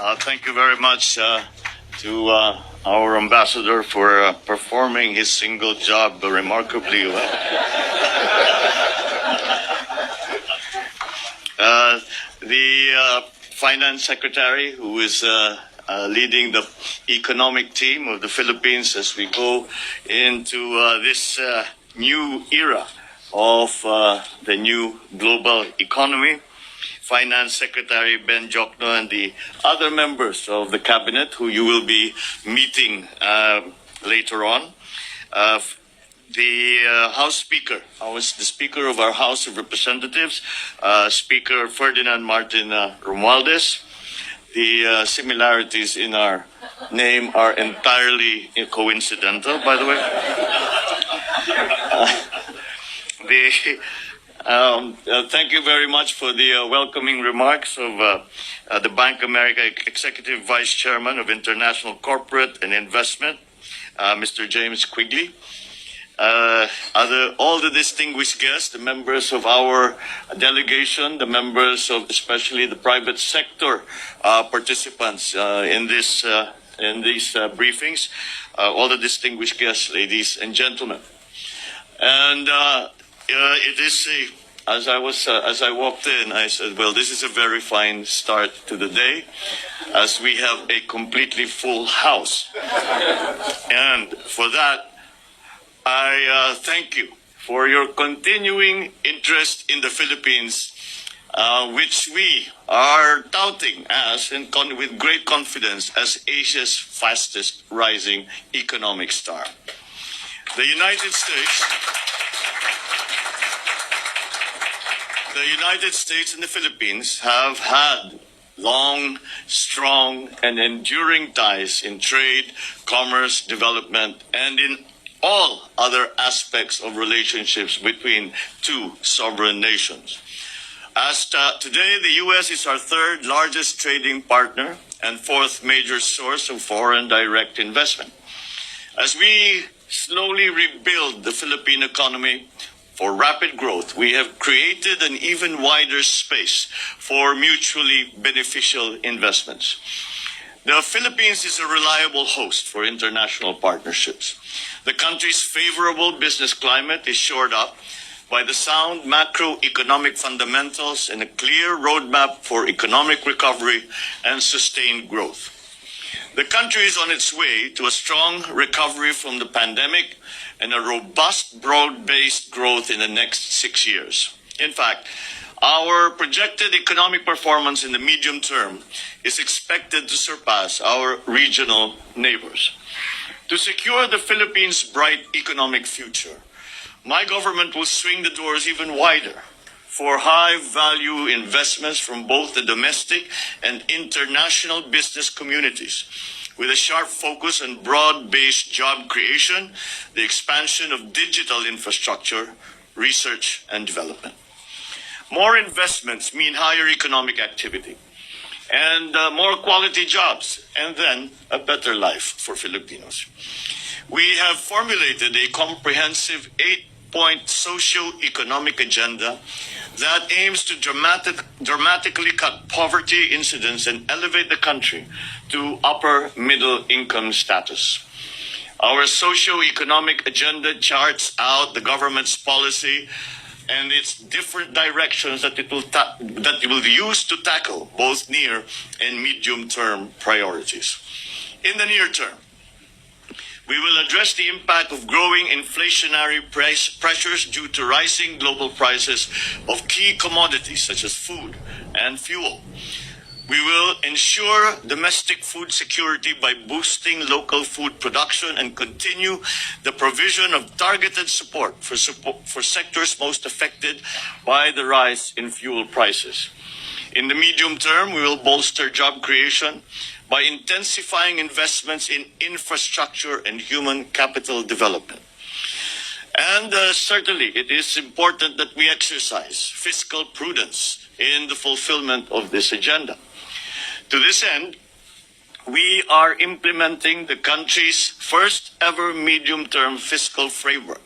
Thank you very much to our ambassador for performing his single job remarkably well. The finance secretary, who is leading the economic team of the Philippines as we go into this new era of the new global economy. Finance Secretary Ben Jokno and the other members of the cabinet who you will be meeting later on. The House Speaker, the Speaker of our House of Representatives, Speaker Ferdinand Martin Romualdez. The similarities in our name are entirely coincidental, by the way. Thank you very much for the welcoming remarks of the Bank of America Executive Vice Chairman of International Corporate and Investment, Mr. James Quigley. All the distinguished guests, the members of our delegation, the members of especially the private sector participants in these briefings, all the distinguished guests, ladies and gentlemen. And it is as I walked in, I said, well, this is a very fine start to the day, as we have a completely full house. And for that, I thank you for your continuing interest in the Philippines, which we are touting as, with great confidence, as Asia's fastest rising economic star. The United States and the Philippines have had long, strong, and enduring ties in trade, commerce, development, and in all other aspects of relationships between two sovereign nations. As today, the U.S. is our third largest trading partner and fourth major source of foreign direct investment. As we slowly rebuild the Philippine economy for rapid growth, we have created an even wider space for mutually beneficial investments. The Philippines is a reliable host for international partnerships. The country's favorable business climate is shored up by the sound macroeconomic fundamentals and a clear roadmap for economic recovery and sustained growth. The country is on its way to a strong recovery from the pandemic and a robust, broad-based growth in the next 6 years. In fact, our projected economic performance in the medium term is expected to surpass our regional neighbors. To secure the Philippines' bright economic future, my government will swing the doors even wider for high-value investments from both the domestic and international business communities, with a sharp focus on broad-based job creation, the expansion of digital infrastructure, research, and development. More investments mean higher economic activity and more quality jobs, and then a better life for Filipinos. We have formulated a comprehensive 8-point socio-economic agenda that aims to dramatically cut poverty incidence and elevate the country to upper middle income status. Our socio-economic agenda charts out the government's policy and its different directions that it will use to tackle both near and medium-term priorities. In the near term, we will address the impact of growing inflationary pressures due to rising global prices of key commodities such as food and fuel. We will ensure domestic food security by boosting local food production and continue the provision of targeted support for sectors most affected by the rise in fuel prices. In the medium term, we will bolster job creation by intensifying investments in infrastructure and human capital development. And certainly, it is important that we exercise fiscal prudence in the fulfillment of this agenda. To this end, we are implementing the country's first ever medium-term fiscal framework.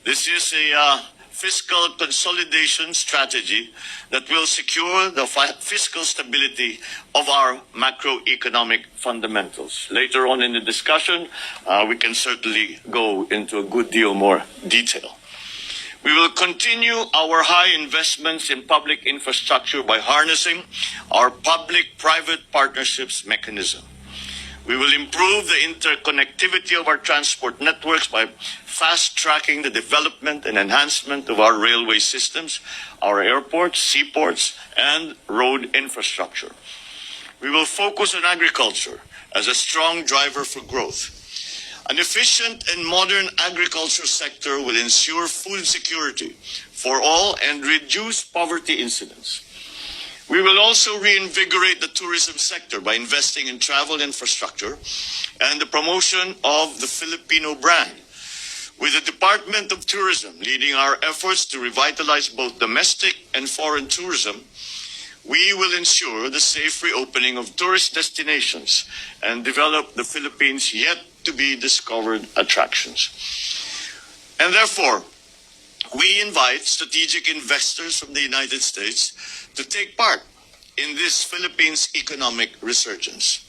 This is a fiscal consolidation strategy that will secure the fiscal stability of our macroeconomic fundamentals. Later on in the discussion, we can certainly go into a good deal more detail. We will continue our high investments in public infrastructure by harnessing our public-private partnerships mechanism. We will improve the interconnectivity of our transport networks by fast-tracking the development and enhancement of our railway systems, our airports, seaports, and road infrastructure. We will focus on agriculture as a strong driver for growth. An efficient and modern agriculture sector will ensure food security for all and reduce poverty incidence. We will also reinvigorate the tourism sector by investing in travel infrastructure and the promotion of the Filipino brand. With the Department of Tourism leading our efforts to revitalize both domestic and foreign tourism, we will ensure the safe reopening of tourist destinations and develop the Philippines' yet to be discovered attractions. And therefore, we invite strategic investors from the United States to take part in this Philippines' economic resurgence.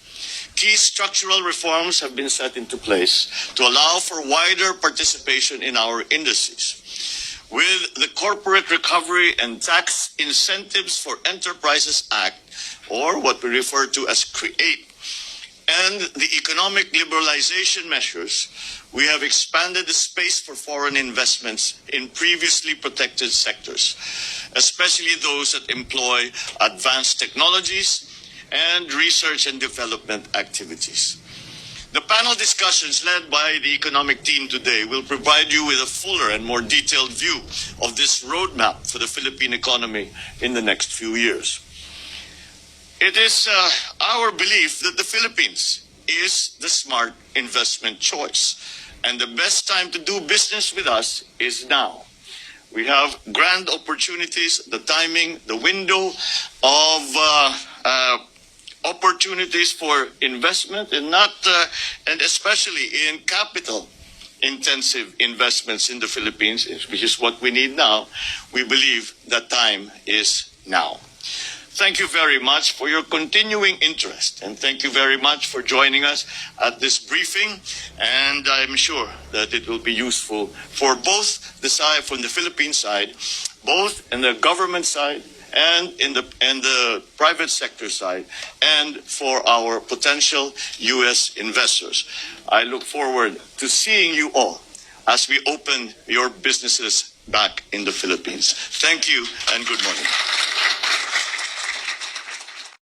Key structural reforms have been set into place to allow for wider participation in our indices. With the Corporate Recovery and Tax Incentives for Enterprises Act, or what we refer to as CREATE, and the economic liberalization measures, we have expanded the space for foreign investments in previously protected sectors, especially those that employ advanced technologies and research and development activities. The panel discussions led by the economic team today will provide you with a fuller and more detailed view of this roadmap for the Philippine economy in the next few years. It is our belief that the Philippines is the smart investment choice, and the best time to do business with us is now. We have grand opportunities, the timing, the window of opportunities for investment, and especially in capital-intensive investments in the Philippines, which is what we need now. We believe that time is now. Thank you very much for your continuing interest, and thank you very much for joining us at this briefing. And I'm sure that it will be useful for both the side, from the Philippine side, both in the government side and in the private sector side, and for our potential U.S. investors. I look forward to seeing you all as we open your businesses back in the Philippines. Thank you and good morning.